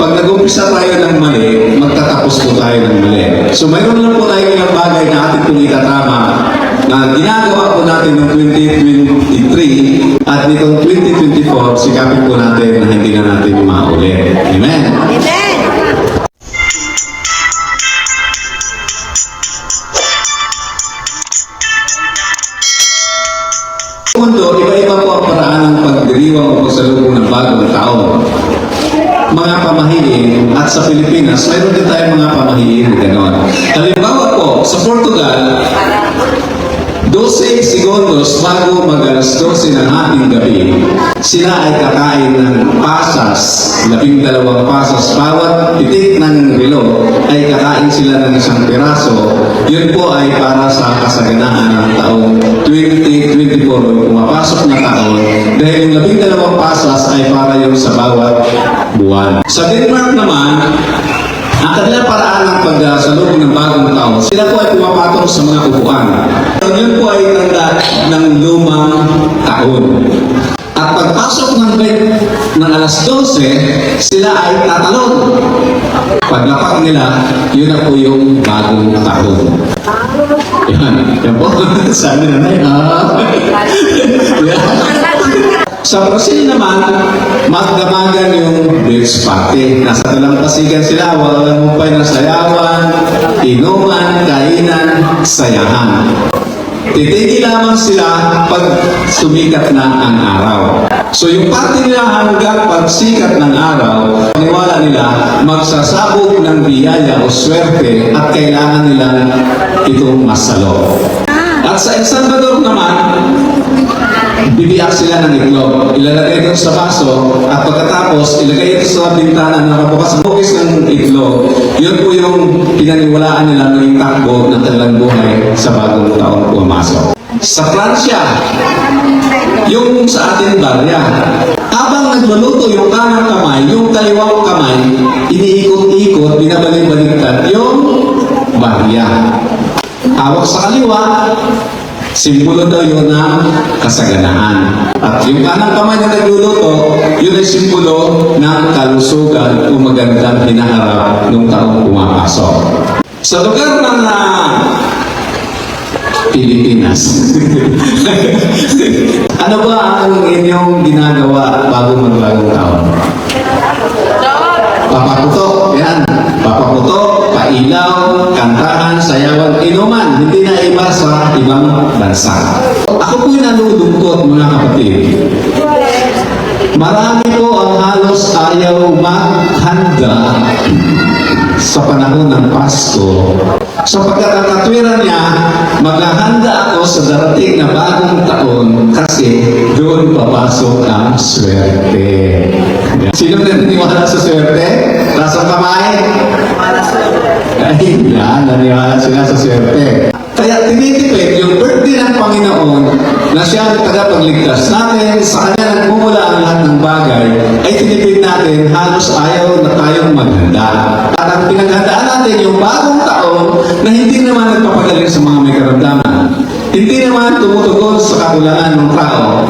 pag nag-umpisa tayo ng mali, magtatapos po tayo ng mali. So mayroon lang po tayo ilang bagay na ating pong itatama na ginagawa po natin noong 2023 at nitong 2024, sikapin po natin na hindi na natin maulit. Amen? Amen. Sa mundo, iba-iba po ang paraan ng pagdiriwang o pagsalubong ng bagong taon. Mga pamahiin, at sa Pilipinas, mayroon din tayong mga pamahiin na gano'n. Halimbawa po, sa Portugal, 12 segundos bago mag-alas 12 ng ating gabi, sila ay kakain ng pasas, 12 pasas. Bawat pitik ng relo ay kakain sila ng isang piraso. Yun po ay para sa kasaganaan ng taong 2024 o pumapasok na taon. Dahil yung 12 pasas ay para yun sa bawat buwan. Sa Denmark naman, ang kanilang paraan ng pagsalubong ng bagong taon, sila po ay pumapatong sa mga upuan. Yun po ay tanda ng lumang taon. At pagpasok ng break ng alas 12, sila ay tatalon. Paglapag nila, yun na po yung bagong taon. Yan po. Sabi na Sa Brazil naman, magdamagan yung beach party. Nasa talampasigan sila, walang mupay na sayawan, inuman, kainan, sayahan. Titigil lamang sila pag sumikat na ang araw. So yung party nila hanggang pagsikat ng araw, paniwala nila magsasabog ng biyaya o swerte at kailangan nila itong masalo. At sa El Salvador naman, bibiyak sila ng itlog. Ilalagay ito sa baso at pagkatapos ilagay ito sa bintana na nakabukas ang bukis ng itlog. Yun po yung pinaniwalaan nila ng takbo ng kanilang buhay sa bagong taon pumasok. Sa Pransya, yung sa ating barya, habang nagluluto yung kanang kamay, yung kaliwang kamay, iniikot-ikot, binabalik-baliktad yung barya. Hawak sa kaliwa, simbolo daw yun ng kasaganaan. At yung kanang kamay na nagluluto, yun ay simbolo ng kalusugan o magandang hinaharap nung taong pumapasok. Sa lugar ng Pilipinas, ano ba ang inyong ginagawa bago magbagong taon? Papaputok, yan. Papaputok, pailaw, kantahan, sayawan, inuman. Hindi na iba sa ibang bansa. Ako po'y nalulungkot, mga kapatid. Marami po ang halos ayaw maghanda sa panahon ng Pasko. Sapagkat ang katwiran niya, maghahanda ako sa darating na bagong taon kasi doon papasok ang swerte. Sino naniniwala sa swerte? Taas ang kamay? Ay, yan, naniwala sila sa swerte. Kaya tinitipid yung birthday ng Panginoon na siya ang tagapagligtas natin, sa kanya nagmumula ang lahat ng bagay, ay tinipid natin, halos ayaw na tayong maghanda. At ang pinaghandaan natin yung bagong taon na hindi naman nagpapagaling sa mga may karamdaman. Hindi naman tumutugon sa kakulangan ng tao.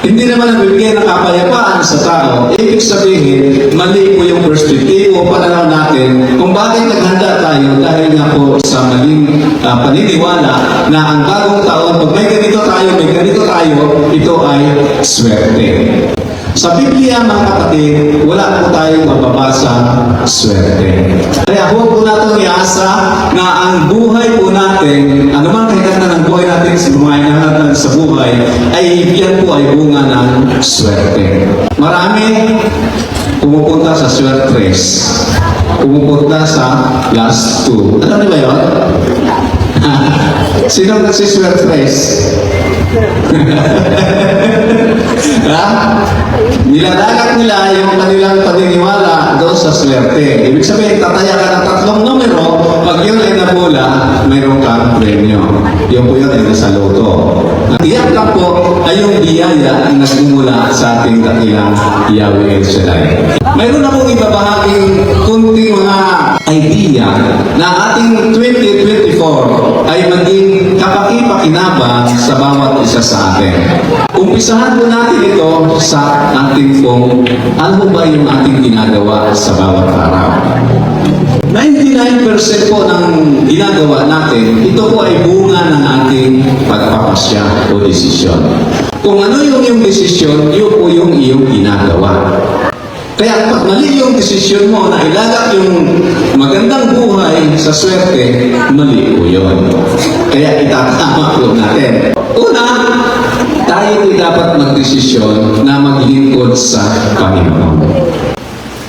Hindi naman nagbibigay ng kapayapaan sa tao. Ibig sabihin, mali po yung perspektibo, pananaw natin kung bakit naghanda tayo dahil nga po sa maling paniniwala na ang bagong taon, pag may ganito tayo, ito ay swerte. Sa Biblia, mga kapatid, wala po tayong mababasa swerte. Kaya huwag po natin iasa na ang buhay po natin, anumang kahit ng buhay natin sa buhay sa buhay, ay yan po ay bunga ng swerte. Marami pumupunta sa swerte race. Pumupunta sa last two. Alam niyo ba yun? Sino nagsiswerte race? Niladagat nila yung kanilang paniniwala doon sa swerte. Ibig sabihin, tataya ka ng 3 numero, pag yun ay nabula, mayroon kang premyo. Yung po yun ay nasa loto. Iyan lang po ay yung biyaya na nagmumula sa ating dakilang Yahweh El Shaddai. Mayroon na pong ibabahaging kunting mga idea na ating 2024 ay maging kapakipakinabang sa bawat isa sa atin. Umpisahan po natin ito sa ating pong ano ba yung ating ginagawa sa bawat araw. 99% po ng ginagawa natin, ito po ay bunga ng ating pagpapasya o desisyon. Kung ano yung iyong desisyon, yun po yung iyong ginagawa. Kaya pag mali yung desisyon mo na ilagak yung magandang buhay sa swerte, mali po yun. Kaya itatama po natin. Una, tayo ay dapat magdesisyon na maglingkod sa Panginoon.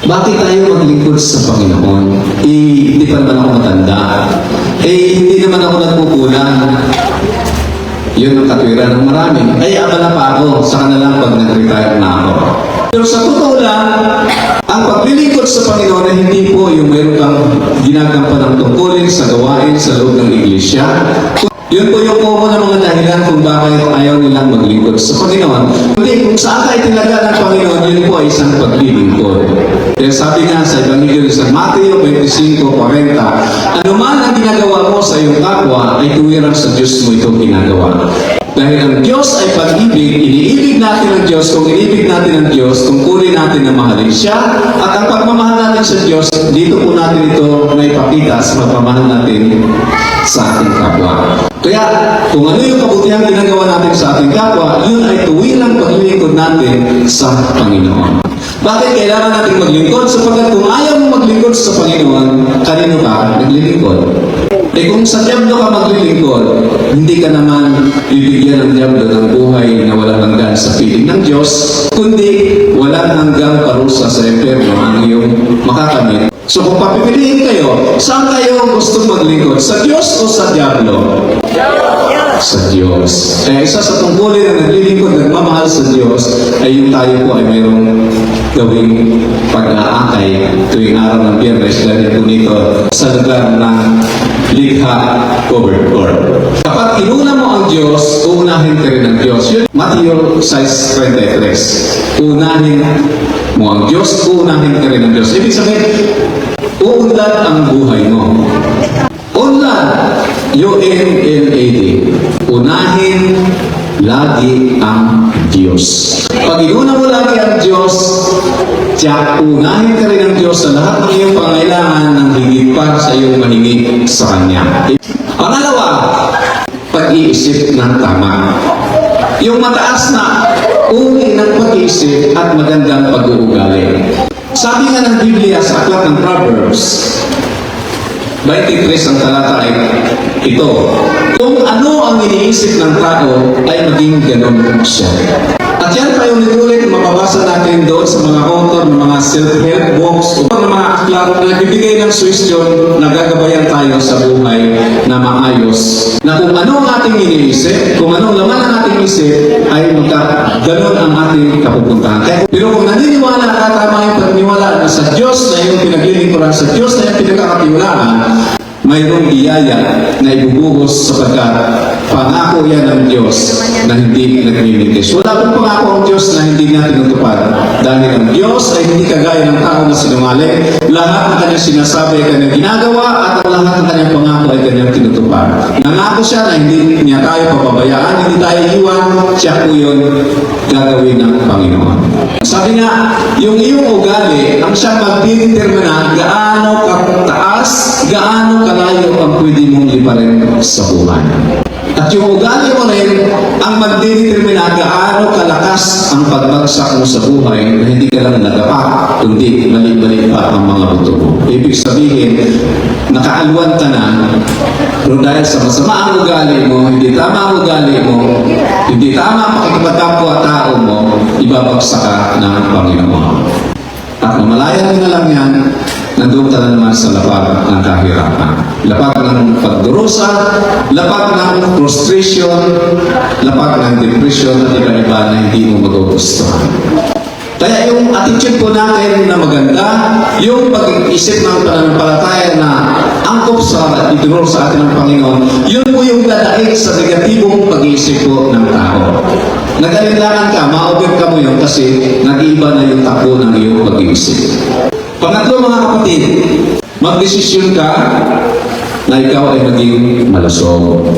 Bakit tayo maglingkod sa Panginoon? Hindi pa naman ako matanda. Hindi naman ako nagkukulang. Yun ang katwiran ng marami. Abala pa ako sa kanilang pag nag-retire na ako. Pero sa totoo lang, ang paglilingkod sa Panginoon ay hindi po yung mayroon kang ginagampan ng tungkulin sa gawain sa loob ng iglesia. Yun po yung common ng mga dahilan kung bakit ayaw nilang maglingkod sa Panginoon. Hindi, kung saan tayo tinaga ng Panginoon, yun po ay isang paglilingkod. Kaya sabi nga sa Ebanghelyo sa Mateo 25:40, ano man ang ginagawa mo sa iyong kapwa, ay tuwirang sa Diyos mo ito ginagawa. Dahil ang Diyos ay pag-ibig, iniibig natin ang Diyos, kung inibig natin ang Diyos, tungkulin natin na mahalin siya, at ang pagmamahal natin sa Diyos, dito po natin ito na ipakita sa pagmamahal natin sa ating kapwa. Kaya, kung ano yung kabutihang ginagawa natin sa ating kapwa, yun ay tuwirang paglilingkod natin sa Panginoon. Bakit kailangan natin maglingkod? Sapagkat kung ayaw mo maglingkod sa Panginoon, kanino ka naglilingkod? Kung sa Diablo ka maglilingkod, hindi ka naman bibigyan ng Diablo ng buhay na walang hanggan sa piling ng Diyos, kundi walang hanggang parusa sa impyerno ang iyong makakamit. So kung papipiliin kayo, saan kayo gusto maglingkod? Sa Diyos o sa Diablo? Sa Diyos. Isa sa tungkulin na naglilingkod, nagmamahal sa Diyos, ay yung tayo po ay mayroong gawing pag-aakay tuwing araw ng Biyernes dahil po nito sa lugar ng Likha Covered Court. Kapag inuna mo ang Diyos, uunahin ka rin ang Diyos. Yun, Matthew 6:33. Uunahin mo ang Diyos, uunahin ka rin ang Diyos. Ibig sabihin, uunlad ang buhay mo. Unlad, UNLAD. Unahin lagi ang Diyos. Pag inuna mo lagi ang Diyos, tiyak, unahin ka rin ang Diyos sa lahat ng iyong pangailangan ng higit pa sa iyong mahingi sa Kanya. Pangalawa, pag-iisip ng tama. Yung mataas na uri ng pag-iisip at magandang pag-uugali. Sabi nga ng Biblia sa aklat ng Proverbs, 23 ang talata ay ito. Kung ano ang iniisip ng tao, ay maging ganun siya. At yan pa yung ulit mababasa natin doon sa mga author ng mga self-help books o ng mga aklat na nagbibigay ng suggestion na gagabayan tayo sa buhay na maayos. Na kung ano ang ating iniisip, kung anong laman ang ating isip, ay ganun ang ating kapupuntahan. Pero kung naniniwala ka, tama yung paniniwala na sa Diyos na yung pinaglilingkuran, sa Diyos na yung pinagkakatiwalaan, mayroong biyaya na ibubuhos sapagkat pangako yan ng Diyos na hindi naglilitis. Wala pong pangako ang Diyos na hindi natin natupad. Dahil ang Diyos ay hindi kagaya ng tao na sinungaling. Lahat ng kanyang sinasabi ay kanyang ginagawa at ang lahat ng kanyang pangako ay kanyang tinutupad. Nangako siya na hindi niya tayo papabayaan, hindi tayo iwan, siya po yun gagawin ng Panginoon. Sabi nga, yung iyong ugali, ang siya magdidetermina gaano kataas, gaano kalayo ang pwede mong liparin sa buhay. At yung ugali mo rin ang magdidetermina gaano kalakas ang pagbagsak mo sa buhay na hindi ka lang nagapa, kundi mali-mali pa ang mga buto mo. Ibig sabihin, nakaalwan ka na, pero dahil sa masama ang ugali mo, hindi tama ang ugali mo, hindi tama ang pakikipagkapwa tao mo, ibabagsak ka ng Panginoon. At mamalayan mo na lang yan, nandun ka na naman sa lapag ng kahirapan. Lapag ng pagdurusa, lapag ng frustration, lapag ng depression at iba-iba na hindi mo magugustuhan. Kaya yung attitude po natin na maganda, yung pag-isip ng pananampalataya na angkop sa idinuro sa atin ng Panginoon, yun po yung dadaig sa negatibong pag-iisip po ng tao. Nag-alinlangan ka, ma-overcome mo yun kasi nag-iiba na yung takbo ng iyong pag-iisip. Pangatlo mga kapatid, magdesisyon ka na ikaw ay maging malusog.